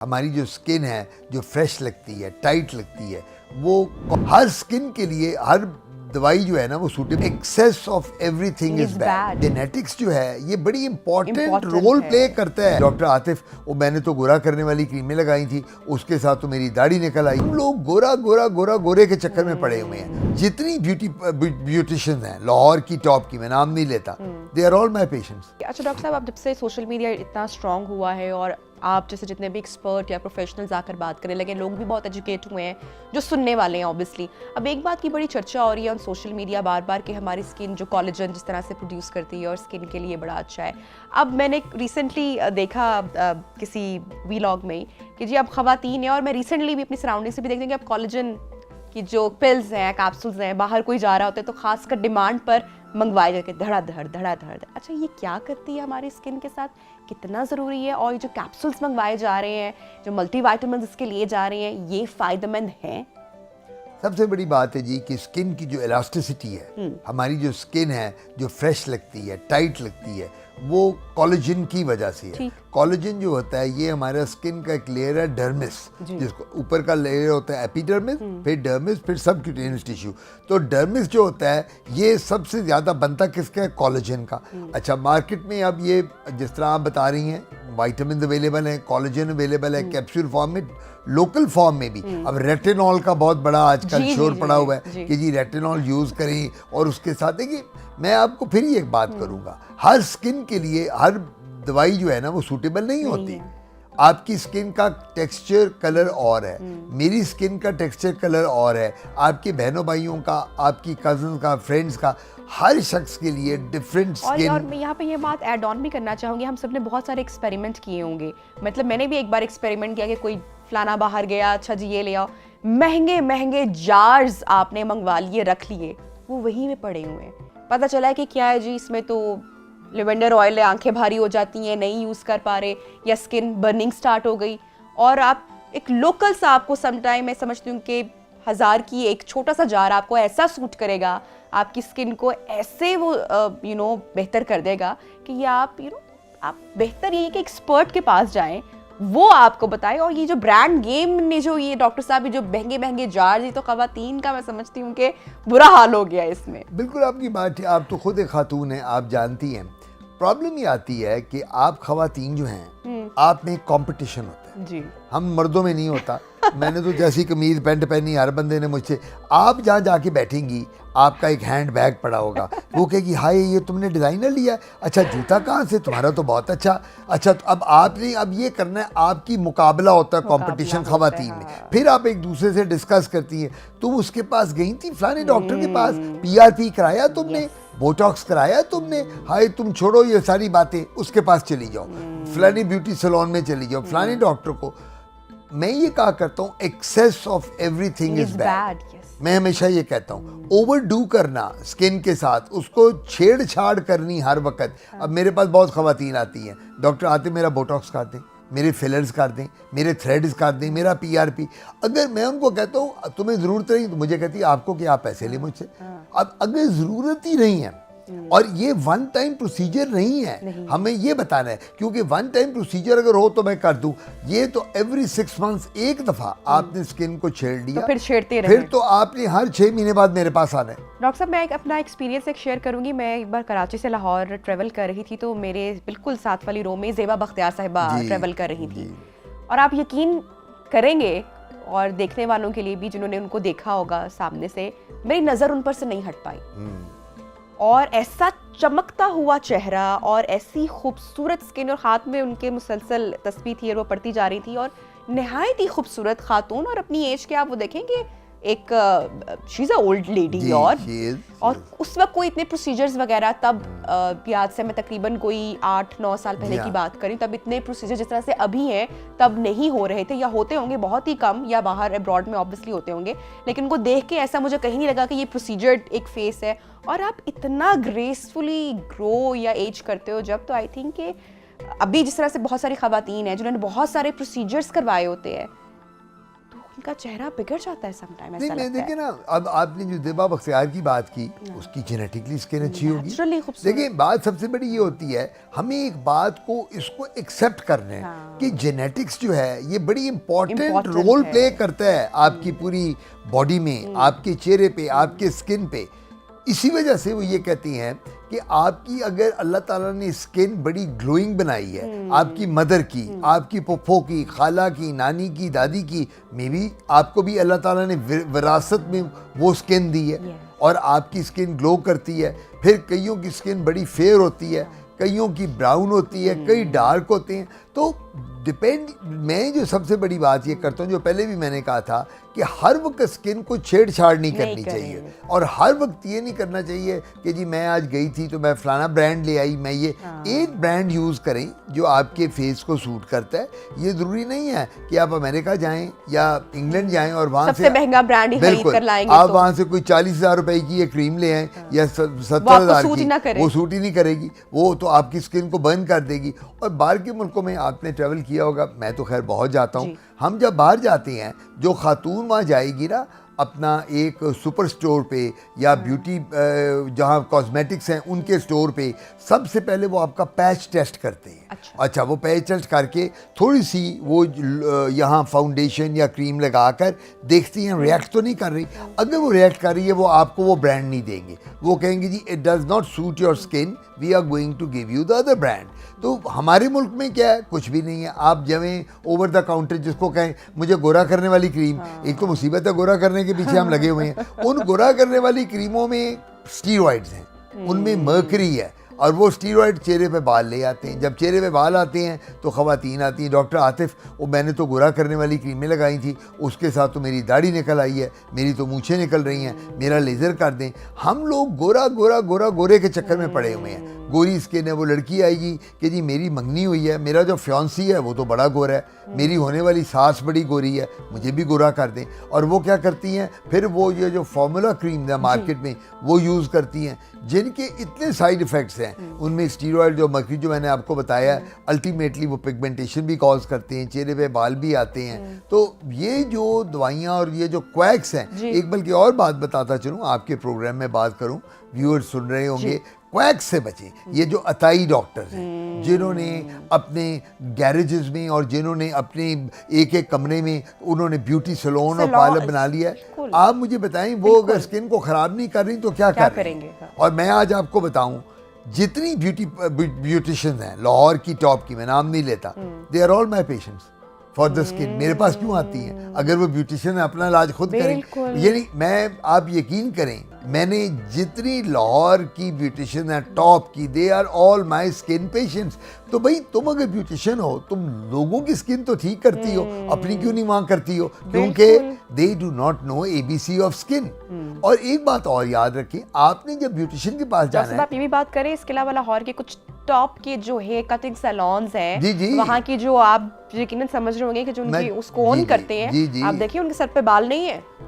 हमारी जो स्किन है जो फ्रेश लगती है, टाइट लगती है, वो हर स्किन के लिए हर दवाई जो है ना वो suitable. Excess of everything is bad. Genetics जो है ये बड़ी इंपॉर्टेंट रोल प्ले करता है। डॉक्टर आतिफ, वो मैंने तो गोरा करने वाली क्रीमें लगाई थी, उसके साथ तो मेरी दाढ़ी निकल आई। हम लोग गोरा गोरा गोरा गोरे के चक्कर में पड़े हुए हैं। जितनी ब्यूटिशियंस हैं लाहौर की टॉप की, मैं नाम नहीं लेता, they are all my patients. अच्छा डॉक्टर साहब, अब जब से सोशल मीडिया इतना स्ट्रांग हुआ है और आप जैसे जितने भी एक्सपर्ट या प्रोफेशनल्स आकर बात करने लगे, लोग भी बहुत एजुकेट हुए हैं जो सुनने वाले हैं ऑब्वियसली। अब एक बात की बड़ी चर्चा हो रही है ऑन सोशल मीडिया बार बार कि हमारी स्किन जो कोलेजन जिस तरह से प्रोड्यूस करती है और स्किन के लिए बड़ा अच्छा है। अब मैंने रिसेंटली देखा किसी वीलॉग में कि जी अब खवातीन है, और मैं रिसेंटली भी अपनी सराउंडिंग से भी देखती हूँ कि अब कोलेजन की जो पिल्स हैं, कैप्सूल्स हैं, बाहर कोई जा रहा होता है तो खासकर डिमांड पर मंगवाए जाके धड़ाधड़। अच्छा, ये क्या करती है हमारी स्किन के साथ, कितना ज़रूरी है? और ये जो कैप्सूल्स मंगवाए जा रहे हैं, जो मल्टीविटामिन्स इसके लिए जा रहे हैं, ये फ़ायदेमंद हैं? सबसे बड़ी बात है जी कि स्किन की जो इलास्टिसिटी है, हमारी जो स्किन है जो फ्रेश लगती है, टाइट लगती है, वो कोलेजन की वजह से है। कोलेजन जो होता है ये हमारा स्किन का एक लेयर है डर्मिस, जिसको ऊपर का लेयर होता है एपिडर्मिस, फिर डर्मिस, फिर सबक्यूटेनियस टिश्यू। तो डर्मिस जो होता है ये सबसे ज़्यादा बनता किसका है? कोलेजन का। अच्छा, मार्केट में अब ये जिस तरह आप बता रही हैं विटामिन अवेलेबल है, कोलेजन अवेलेबल है कैप्सूल फॉर्म में, लोकल फॉर्म में भी। अब रेटिनॉल का बहुत बड़ा आजकल शोर पड़ा हुआ है कि जी रेटिनॉल यूज़ करें, और उसके साथ देखिए मैं आपको फिर ही एक बात करूँगा, हर स्किन के लिए हर दवाई जो है ना वो सूटेबल नहीं होती। आपकी स्किन का टेक्सचर कलर और है, मेरी स्किन का टेक्सचर कलर और है, आपके बहनों भाइयों का, आपकी कजन का, फ्रेंड्स का, हर शख्स के लिए डिफरेंट स्किन। और मैं यहाँ पे ये बात ऐड ऑन भी करना चाहूँगी, हम सब ने बहुत सारे एक्सपेरिमेंट किए होंगे। मतलब मैंने भी एक बार एक्सपेरिमेंट किया कि कोई फलाना बाहर गया, अच्छा जी ये ले आओ, महंगे महंगे जार्स आपने मंगवा लिए, रख लिए, वो वहीं में पड़े हुए हैं। पता चला है कि क्या है जी, इसमें तो लेवेंडर ऑयल है, आंखें भारी हो जाती हैं, नहीं यूज़ कर पा रहे, या स्किन बर्निंग स्टार्ट हो गई। और आप एक लोकल सा, आपको समटाइम मैं समझती हूँ कि 1000 की एक छोटा सा जार आपको ऐसा सूट करेगा, आपकी स्किन को ऐसे वो बेहतर कर देगा कि ये आप आप बेहतर ये कि एक्सपर्ट के पास जाएं, वो आपको बताए। और ये जो ब्रांड गेम ने जो ये डॉक्टर साहब जो महंगे महंगे जार, ये तो खवातीन का मैं समझती हूँ कि बुरा हाल हो गया इसमें। बिल्कुल आपकी बात है, आप तो खुद एक खातून हैं, आप जानती हैं। प्रॉब्लम ये आती है कि आप खवातीन जो हैं, आप में कंपटीशन होता है जी, हम मर्दों में नहीं होता। मैंने तो जैसी कमीज पैंट पहनी, हर बंदे ने मुझसे, आप जहाँ जाके बैठेंगी आपका एक हैंड बैग पड़ा होगा, वो कहेगी हाय ये तुमने डिज़ाइनर लिया है, अच्छा जूता कहाँ से, तुम्हारा तो बहुत अच्छा। तो अब आपने अब ये करना है, आपकी मुकाबला होता है, कंपटीशन खवातीन में। फिर आप एक दूसरे से डिस्कस करती हैं, तुम उसके पास गई थी फलाने डॉक्टर के पास, PRP कराया तुमने, बोटॉक्स कराया तुमने, हाय तुम छोड़ो ये सारी बातें, उसके पास चली जाओ, फलानी ब्यूटी सैलून में चली जाओ, फलाने डॉक्टर को। मैं ये कहा करता हूँ excess of everything is bad. मैं हमेशा ये कहता हूँ ओवरडू करना स्किन के साथ, उसको छेड़छाड़ करनी हर वक्त। अब मेरे पास बहुत खवातीन आती हैं, डॉक्टर आते मेरा बोटॉक्स कर दें, मेरे फिलर्स कर दें, मेरे थ्रेड्स कर दें, मेरा PRP। अगर मैं उनको कहता हूँ तुम्हें ज़रूरत नहीं, तो मुझे कहती है आपको क्या, आप पैसे ले मुझसे। अब अगर ज़रूरत ही नहीं है, और ये वन टाइम प्रोसीजर नहीं है, हमें ये बताना है, क्योंकि वन टाइम प्रोसीजर अगर हो तो मैं कर दूं, ये तो एवरी 6 मंथ्स एक दफ़ा आपने स्किन को छेड़ लिया, तो फिर छेड़ते रहे, फिर तो आपने हर 6 महीने बाद मेरे पास आना है। डॉक्टर साहब, मैं अपना एक्सपीरियंस एक शेयर करूंगी। मैं एक बार कराची से लाहौर ट्रेवल कर रही थी, तो मेरे बिल्कुल साथ वाली रो में ज़ेबा बख्तियार साहिबा ट्रेवल कर रही थी, और आप यकीन करेंगे, और देखने वालों के लिए भी जिन्होंने उनको देखा होगा सामने से, मेरी नज़र उन पर से नहीं हट पाई। और ऐसा चमकता हुआ चेहरा और ऐसी खूबसूरत स्किन, और हाथ में उनके मुसलसल तस्बीह थी और वो पढ़ती जा रही थी, और नहायत ही खूबसूरत खातून, और अपनी एज के आप वो देखेंगे एक she is a old lady, और उस वक्त कोई इतने प्रोसीजर्स वगैरह तब याद से मैं तकरीबन कोई 8-9 साल पहले की बात करी, तब इतने प्रोसीजर जिस तरह से अभी हैं तब नहीं हो रहे थे, या होते होंगे बहुत ही कम, या बाहर अब्रॉड में ऑब्वियसली होते होंगे, लेकिन उनको देख के ऐसा मुझे कहीं नहीं लगा कि ये प्रोसीजर एक फेस है। और आप इतना ग्रेसफुली ग्रो या एज करते हो जब, तो आई थिंक कि अभी जिस तरह से बहुत सारी खवातीन हैं जिन्होंने बहुत सारे प्रोसीजर्स करवाए होते हैं, तो उनका चेहरा बिगड़ जाता है समटाइम, नहीं ऐसा मैं लगता है। देखिए ना, अब आपने जो ज़ेबा बख्तियार की बात की, उसकी जेनेटिकली स्किन अच्छी होगी। Naturally खूबसूरत। देखिए बात सबसे बड़ी ये होती है, हमें एक बात को इसको एक्सेप्ट करना है कि जेनेटिक्स जो है ये बड़ी इंपॉर्टेंट Important रोल है। प्ले करता है आपकी पूरी बॉडी में, आपके चेहरे पे, आपके स्किन पे। इसी वजह से वो ये कहती हैं कि आपकी अगर अल्लाह ताला ने स्किन बड़ी ग्लोइंग बनाई है, आपकी मदर की, आपकी पुप्पो की, खाला की, नानी की, दादी की, मे बी आपको भी अल्लाह ताला ने विरासत में वो स्किन दी है और आपकी स्किन ग्लो करती है। फिर कईयों की स्किन बड़ी फेयर होती है, कईयों की ब्राउन होती है, कई डार्क होते हैं। तो डिपेंड, मैं जो सबसे बड़ी बात ये करता हूँ, जो पहले भी मैंने कहा था, कि हर वक्त स्किन को छेड़छाड़ नहीं करनी चाहिए और हर वक्त ये नहीं करना चाहिए कि जी मैं आज गई थी तो मैं फलाना ब्रांड ले आई, मैं ये एक ब्रांड यूज़ करें जो आपके फेस को सूट करता है। ये ज़रूरी नहीं है कि आप अमेरिका जाएं या इंग्लैंड जाएं और वहाँ से महंगा ब्रांड ही खरीद कर लाएंगे, आप वहाँ से कोई 40,000 रुपए की ये क्रीम ले आएं या 70,000 की, वो सूट ही नहीं करेगी, वो तो आपकी स्किन को बर्न कर देगी। और बाहर के मुल्कों में आपने ट्रैवल किया होगा, मैं तो खैर बहुत जाता हूँ, हम जब बाहर जाते हैं, जो खातून वहाँ जाएगी ना अपना एक सुपर स्टोर पे या ब्यूटी जहाँ कॉस्मेटिक्स हैं उनके स्टोर पे, सबसे पहले वो आपका पैच टेस्ट करते हैं। अच्छा वो पैच टेस्ट करके थोड़ी सी वो यहाँ फाउंडेशन या क्रीम लगाकर देखती हैं रिएक्ट तो नहीं कर रही। अगर वो रिएक्ट कर रही है, वो आपको वो ब्रांड नहीं देंगे, वो कहेंगे जी it does not suit your skin, we are going to give you the other brand. तो हमारे मुल्क में क्या है, कुछ भी नहीं है। आप जाएं ओवर द काउंटर, जिसको कहें मुझे गोरा करने वाली क्रीम, एक तो मुसीबत है गोरा करने के पीछे हम लगे हुए हैं। उन गोरा करने वाली क्रीमों में स्टीरॉइड्स हैं, उनमें मर्करी है और वो स्टीरॉइड चेहरे पे बाल ले आते हैं। जब चेहरे पे बाल आते हैं तो ख़वातीन आती हैं, डॉक्टर आतिफ वो मैंने तो गोरा करने वाली क्रीमें लगाई थी, उसके साथ तो मेरी दाढ़ी निकल आई है, मेरी तो मूछें निकल रही हैं, मेरा लेज़र कर दें। हम लोग गोरा गोरा गोरा गोरे के चक्कर में पड़े हुए हैं। गोरी स्किन है, वो लड़की आएगी कि जी मेरी मंगनी हुई है, मेरा जो फ्योंसी है वो तो बड़ा गोरा है, मेरी होने वाली सास बड़ी गोरी है, मुझे भी गोरा कर दें। और वो क्या करती हैं, फिर वो ये जो फार्मूला क्रीम है मार्केट में वो यूज़ करती हैं, जिनके इतने साइड इफ़ेक्ट्स हैं। उनमें स्टीरॉयड जो मर्करी जो मैंने आपको बताया है, अल्टीमेटली वो पिगमेंटेशन भी कॉज करते हैं, चेहरे पे बाल भी आते हैं। तो ये जो दवाइयाँ और ये जो क्वैक्स हैं, एक बल्कि और बात बताता चलूँ, आपके प्रोग्राम में बात करूँ, व्यूअर्स सुन रहे होंगे, क्वैक्स से बचें। ये जो अताई डॉक्टर्स हैं, जिन्होंने अपने गैरेजेस में और जिन्होंने अपने एक एक कमरे में उन्होंने ब्यूटी सैलून और पार्लर बना लिया है, आप मुझे बताएं वो अगर स्किन को ख़राब नहीं कर रही तो क्या करेंगे। और मैं आज आपको बताऊं, जितनी ब्यूटिशियंस हैं लाहौर की टॉप की, मैं नाम नहीं लेता, they are all my patients for the skin. मेरे पास क्यों आती हैं अगर वो ब्यूटिशियन अपना इलाज खुद करें। यानी मैं, आप यकीन करें, मैंने जितनी लाहौर की ब्यूटिशियन है टॉप की, they are all my skin patients. तो भाई तुम अगर ब्यूटिशियन हो, तुम लोगों की स्किन तो ठीक करती हो, अपनी क्यों नहीं वहाँ करती हो? क्योंकि they do not know ABC of skin. और एक बात और याद रखें, आपने जब ब्यूटिशियन के पास जाना है, आप ये भी बात करें, इसके अलावा लाहौर के कुछ टॉप के जो हेयर कटिंग सैलून्स हैं, वहाँ की जो आप यकीनन समझ रहे होंगे कि जो उनकी उसको ओन करते हैं, आप देखिए उनके सर पे बाल नहीं है,